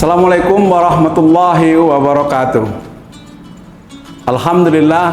Assalamualaikum warahmatullahi wabarakatuh. Alhamdulillah,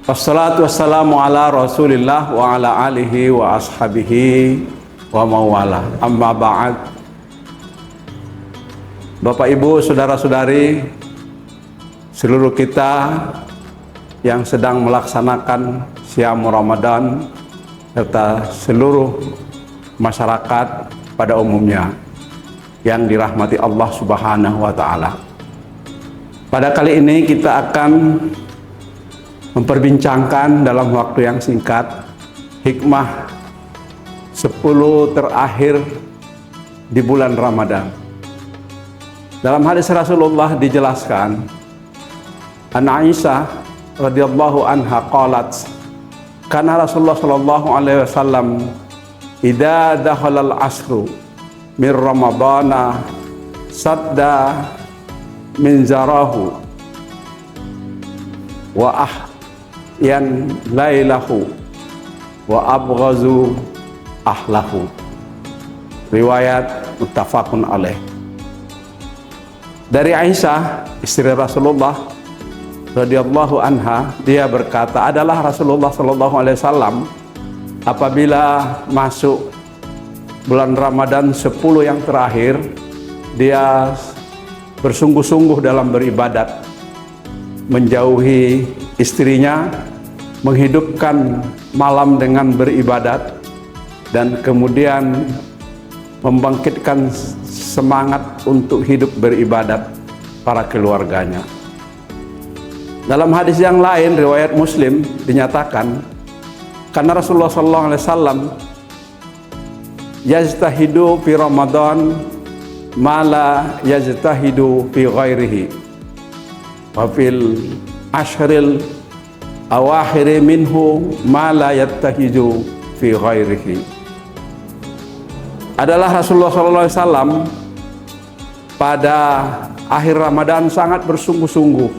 wassalatu wassalamu ala rasulillah wa ala alihi wa ashabihi wa mawala. Amma ba'd. Bapak Ibu, saudara-saudari, seluruh kita yang sedang melaksanakan Syam Ramadan serta seluruh masyarakat pada umumnya yang dirahmati Allah Subhanahu wa Ta'ala. Pada kali ini kita akan memperbincangkan dalam waktu yang singkat hikmah 10 terakhir di bulan Ramadan. Dalam hadis Rasulullah dijelaskan, An Aisyah radhiyallahu anha qalat, kana Rasulullah sallallahu alaihi wasallam idza dakhala al-asru min Ramadana sadda min zarahu wa ahyan lailahu wa abghazu ahlahu. Riwayat muttafaqun alaih. Dari Aisyah, istri Rasulullah radhiyallahu anha, dia berkata, adalah Rasulullah sallallahu alaihi wasallam apabila masuk bulan Ramadan 10 yang terakhir, dia bersungguh-sungguh dalam beribadat, menjauhi istrinya, menghidupkan malam dengan beribadat, dan kemudian membangkitkan semangat untuk hidup beribadat para keluarganya. Dalam hadis yang lain, riwayat Muslim, dinyatakan, karena Rasulullah SAW yajtahidu fi Ramadan ma la yajtahidu fi ghairihi wa fil ashril awakhir minhu ma la yajtahidu fi ghairihi. Adalah Rasulullah SAW pada akhir Ramadan sangat bersungguh-sungguh,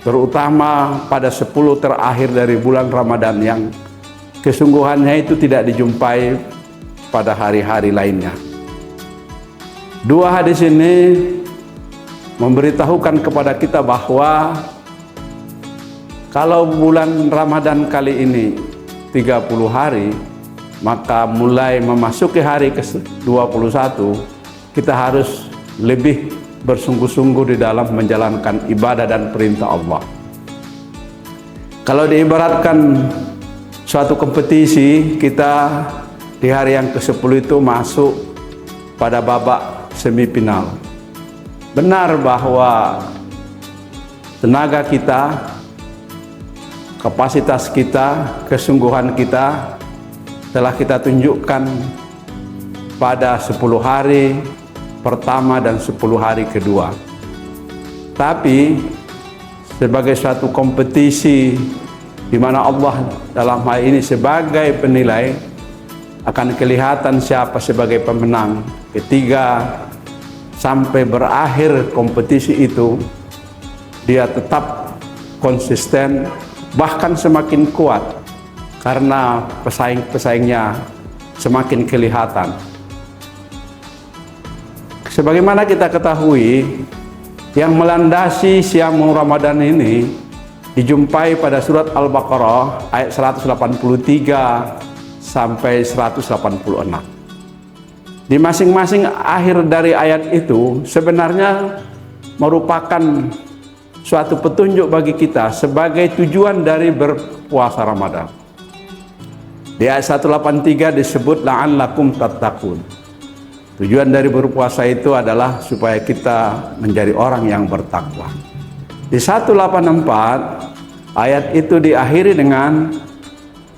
terutama pada 10 terakhir dari bulan Ramadan yang kesungguhannya itu tidak dijumpai pada hari-hari lainnya. Dua hadis ini memberitahukan kepada kita bahwa kalau bulan Ramadan kali ini 30 hari, maka mulai memasuki hari ke-21 kita harus lebih bersungguh-sungguh di dalam menjalankan ibadah dan perintah Allah. Kalau diibaratkan suatu kompetisi, kita di hari yang ke-10 itu masuk pada babak semifinal. Benar bahwa tenaga kita, kapasitas kita, kesungguhan kita telah kita tunjukkan pada 10 hari pertama dan 10 hari kedua. Tapi sebagai suatu kompetisi di mana Allah dalam hal ini sebagai penilai, akan kelihatan siapa sebagai pemenang ketika sampai berakhir kompetisi itu dia tetap konsisten, bahkan semakin kuat karena pesaing-pesaingnya semakin kelihatan. Sebagaimana kita ketahui, yang melandasi Syam Ramadan ini dijumpai pada surat Al-Baqarah ayat 183 sampai 186. Di masing-masing akhir dari ayat itu sebenarnya merupakan suatu petunjuk bagi kita sebagai tujuan dari berpuasa Ramadan. Di ayat 183 disebut la'allakum tattaqun. Tujuan dari berpuasa itu adalah supaya kita menjadi orang yang bertakwa. Di 184 ayat itu diakhiri dengan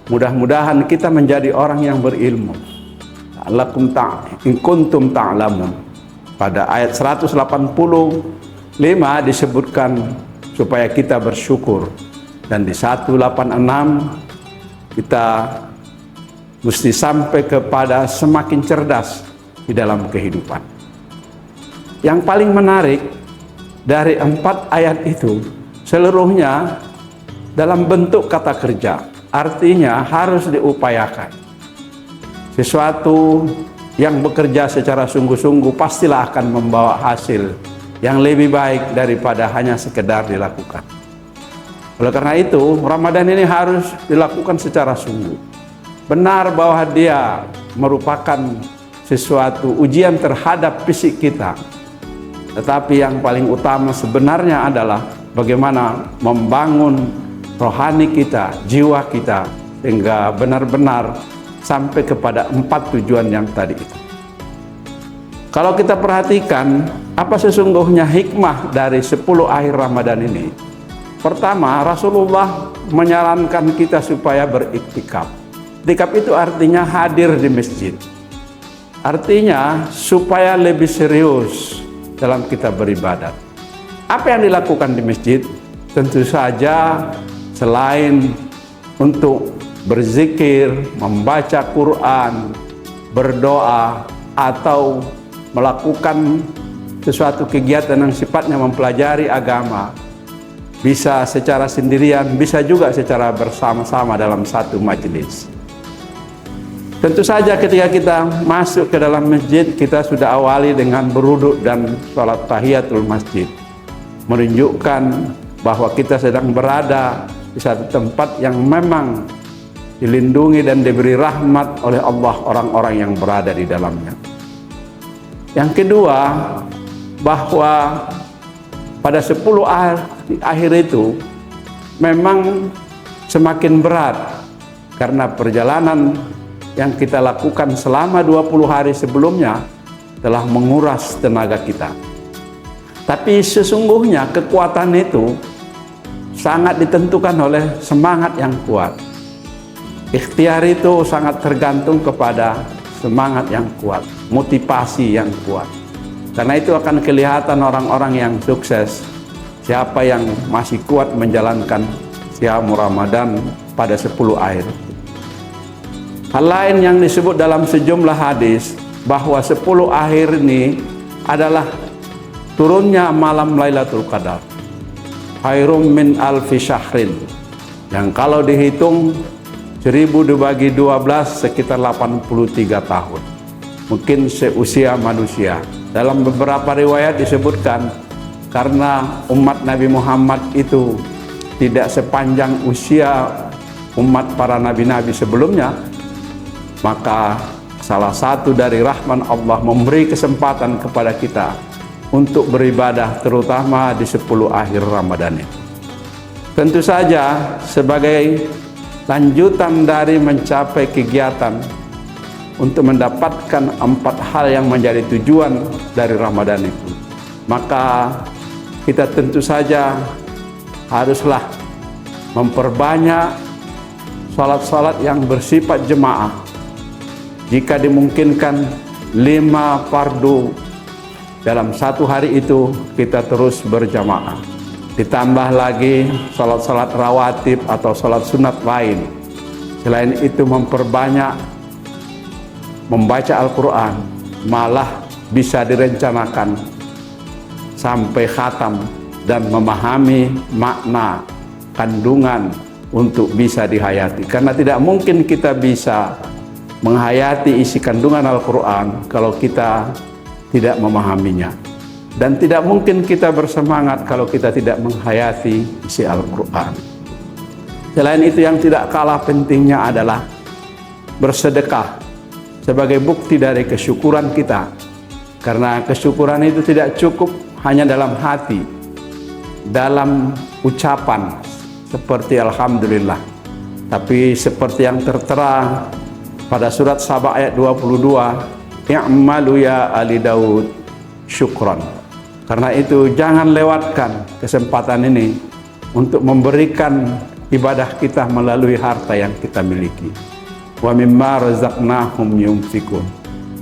mudah-mudahan kita menjadi orang yang berilmu. La'allakum in kuntum ta'lamun. Pada ayat 185 disebutkan supaya kita bersyukur, dan di 186 kita mesti sampai kepada semakin cerdas di dalam kehidupan. Yang paling menarik dari 4 ayat itu seluruhnya dalam bentuk kata kerja, artinya harus diupayakan. Sesuatu yang bekerja secara sungguh-sungguh pastilah akan membawa hasil yang lebih baik daripada hanya sekedar dilakukan. Oleh karena itu, Ramadan ini harus dilakukan secara sungguh. Benar bahwa dia merupakan sesuatu ujian terhadap fisik kita. Tetapi yang paling utama sebenarnya adalah bagaimana membangun rohani kita, jiwa kita, sehingga benar-benar sampai kepada 4 tujuan yang tadi itu. Kalau kita perhatikan, apa sesungguhnya hikmah dari 10 akhir Ramadan ini? Pertama, Rasulullah menyarankan kita supaya beriktikaf. Iktikaf itu artinya hadir di masjid. Artinya supaya lebih serius dalam kita beribadat. Apa yang dilakukan di masjid? Tentu saja selain untuk berzikir, membaca Quran, berdoa, atau melakukan sesuatu kegiatan yang sifatnya mempelajari agama, bisa secara sendirian, bisa juga secara bersama-sama dalam satu majelis. Tentu saja ketika kita masuk ke dalam masjid, kita sudah awali dengan berwudu dan sholat tahiyatul masjid, menunjukkan bahwa kita sedang berada di satu tempat yang memang dilindungi dan diberi rahmat oleh Allah orang-orang yang berada di dalamnya. Yang kedua, bahwa pada 10 akhir itu memang semakin berat karena perjalanan yang kita lakukan selama 20 hari sebelumnya telah menguras tenaga kita. Tapi sesungguhnya kekuatan itu sangat ditentukan oleh semangat yang kuat. Ikhtiar itu sangat tergantung kepada semangat yang kuat, motivasi yang kuat. Karena itu akan kelihatan orang-orang yang sukses, siapa yang masih kuat menjalankan Siyam Ramadan pada 10 akhir. Hal lain yang disebut dalam sejumlah hadis bahwa 10 akhir ini adalah turunnya malam Lailatul Qadar, khairum min alfi syahrin, yang kalau dihitung 1000 dibagi 12 sekitar 83 tahun, mungkin seusia manusia. Dalam beberapa riwayat disebutkan karena umat Nabi Muhammad itu tidak sepanjang usia umat para nabi-nabi sebelumnya, maka salah satu dari rahman Allah memberi kesempatan kepada kita untuk beribadah, terutama di 10 akhir Ramadan ini. Tentu saja sebagai lanjutan dari mencapai kegiatan untuk mendapatkan 4 hal yang menjadi tujuan dari Ramadan itu, maka kita tentu saja haruslah memperbanyak salat-salat yang bersifat jemaah. Jika dimungkinkan 5 fardu dalam satu hari itu kita terus berjamaah. Ditambah lagi salat-salat rawatib atau salat sunat lain. Selain itu memperbanyak membaca Al-Quran, malah bisa direncanakan sampai khatam dan memahami makna kandungan untuk bisa dihayati. Karena tidak mungkin kita bisa menghayati isi kandungan Al-Quran kalau kita tidak memahaminya. Dan tidak mungkin kita bersemangat kalau kita tidak menghayati isi Al-Quran. Selain itu, yang tidak kalah pentingnya adalah bersedekah sebagai bukti dari kesyukuran kita. Karena kesyukuran itu tidak cukup hanya dalam hati, dalam ucapan seperti Alhamdulillah, tapi seperti yang tertera pada surat Saba ayat 22, i'malu ya ali Daud syukran. Karena itu jangan lewatkan kesempatan ini untuk memberikan ibadah kita melalui harta yang kita miliki. Wa mimma razaqnahum yunfikun.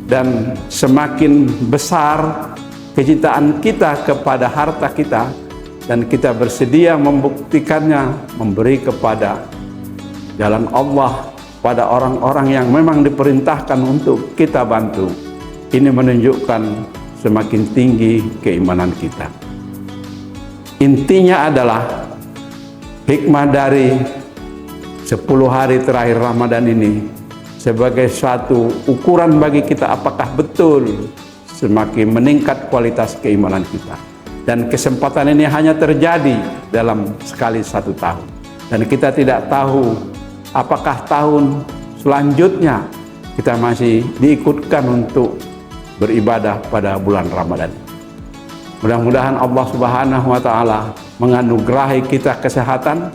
Dan semakin besar kecintaan kita kepada harta kita dan kita bersedia membuktikannya, memberi kepada jalan Allah pada orang-orang yang memang diperintahkan untuk kita bantu, ini menunjukkan semakin tinggi keimanan kita. Intinya adalah hikmah dari 10 hari terakhir Ramadan ini sebagai suatu ukuran bagi kita apakah betul semakin meningkat kualitas keimanan kita. Dan kesempatan ini hanya terjadi dalam sekali 1 tahun. Dan kita tidak tahu apakah tahun selanjutnya kita masih diikutkan untuk beribadah pada bulan Ramadan. Mudah-mudahan Allah Subhanahu wa Ta'ala menganugerahi kita kesehatan,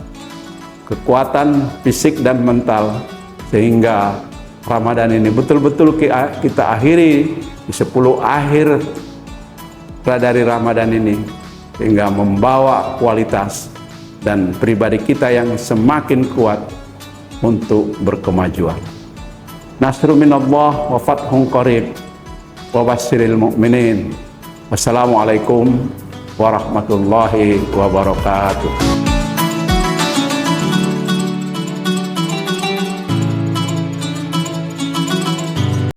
kekuatan fisik dan mental, sehingga Ramadan ini betul-betul kita akhiri di 10 akhir dari Ramadan ini, sehingga membawa kualitas dan pribadi kita yang semakin kuat untuk berkemajuan. Nasrun minallah wa fathun qarib wa basyiril mu'minin. Wassalamualaikum warahmatullahi wabarakatuh.